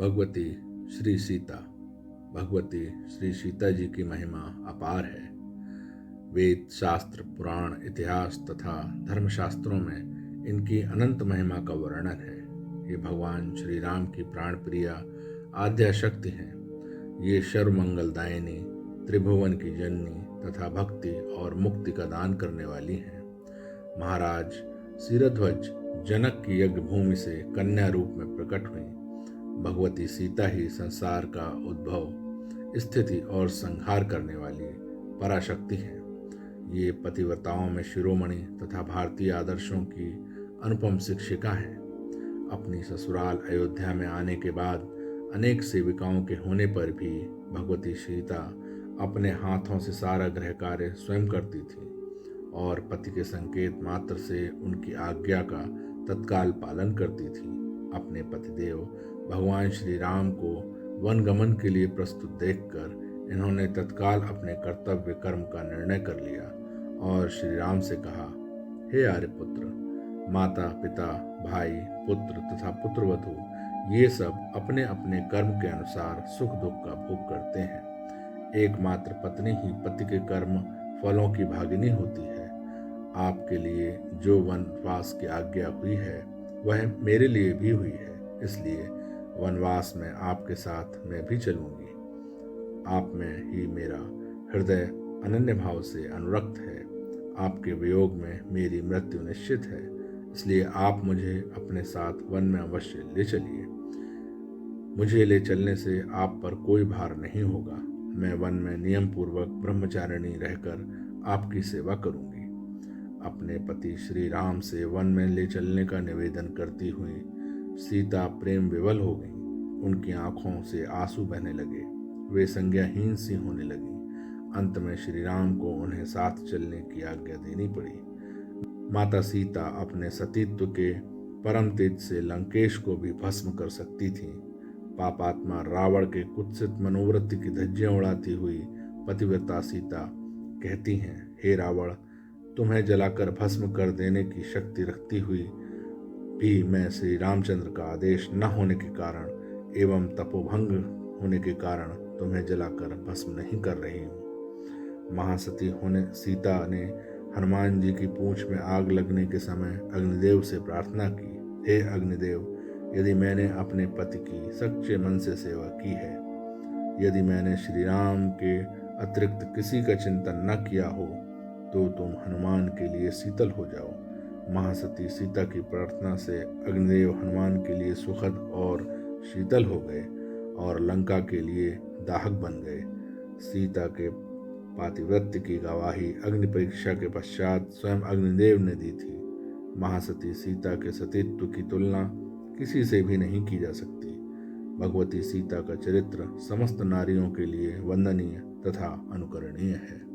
भगवती श्री सीता। भगवती श्री सीता जी की महिमा अपार है। वेद, शास्त्र, पुराण, इतिहास तथा धर्मशास्त्रों में इनकी अनंत महिमा का वर्णन है। ये भगवान श्री राम की प्राण प्रिया आद्या शक्ति हैं। ये सर्वमंगलदायिनी, त्रिभुवन की जननी तथा भक्ति और मुक्ति का दान करने वाली हैं। महाराज शिरध्वज जनक की यज्ञ भूमि से कन्या रूप में प्रकट हुई भगवती सीता ही संसार का उद्भव, स्थिति और संहार करने वाली पराशक्ति है। ये पतिव्रताओं में शिरोमणि तथा भारतीय आदर्शों की अनुपम शिक्षिका हैं। अपनी ससुराल अयोध्या में आने के बाद अनेक सेविकाओं के होने पर भी भगवती सीता अपने हाथों से सारा गृह कार्य स्वयं करती थी और पति के संकेत मात्र से उनकी आज्ञा का तत्काल पालन करती थी। अपने पतिदेव भगवान श्री राम को वनगमन के लिए प्रस्तुत देखकर इन्होंने तत्काल अपने कर्तव्य कर्म का निर्णय कर लिया और श्री राम से कहा, हे आर्यपुत्र, माता, पिता, भाई, पुत्र तथा पुत्रवधू ये सब अपने अपने कर्म के अनुसार सुख दुख का भोग करते हैं। एकमात्र पत्नी ही पति के कर्म फलों की भागिनी होती है। आपके लिए जो वनवास की आज्ञा हुई है वह मेरे लिए भी हुई है, इसलिए वनवास में आपके साथ मैं भी चलूंगी। आप में ही मेरा हृदय अनन्य भाव से अनुरक्त है। आपके वियोग में मेरी मृत्यु निश्चित है, इसलिए आप मुझे अपने साथ वन में अवश्य ले चलिए। मुझे ले चलने से आप पर कोई भार नहीं होगा। मैं वन में नियम पूर्वक ब्रह्मचारिणी रहकर आपकी सेवा करूंगी। अपने पति श्री राम से वन में ले चलने का निवेदन करती हुई सीता प्रेम विवल हो गई। उनकी आंखों से आंसू बहने लगे। वे संज्ञाहीन सी होने लगी। अंत में श्री राम को उन्हें साथ चलने की आज्ञा देनी पड़ी। माता सीता अपने सतीत्व के परम तेज से लंकेश को भी भस्म कर सकती थी। पापात्मा रावण के कुत्सित मनोवृत्ति की धज्जियां उड़ाती हुई पतिव्रता सीता कहती हैं, हे रावण, तुम्हें जलाकर भस्म कर देने की शक्ति रखती हुई भी मैं श्री रामचंद्र का आदेश न होने के कारण एवं तपोभंग होने के कारण तुम्हें जलाकर भस्म नहीं कर रही हूँ। महासती होने सीता ने हनुमान जी की पूंछ में आग लगने के समय अग्निदेव से प्रार्थना की, हे अग्निदेव, यदि मैंने अपने पति की सच्चे मन से सेवा की है, यदि मैंने श्री राम के अतिरिक्त किसी का चिंतन न किया हो, तो तुम हनुमान के लिए शीतल हो जाओ। महासती सीता की प्रार्थना से अग्निदेव हनुमान के लिए सुखद और शीतल हो गए और लंका के लिए दाहक बन गए। सीता के पातिव्रत्य की गवाही अग्नि परीक्षा के पश्चात स्वयं अग्निदेव ने दी थी। महासती सीता के सतीत्व की तुलना किसी से भी नहीं की जा सकती। भगवती सीता का चरित्र समस्त नारियों के लिए वंदनीय तथा अनुकरणीय है।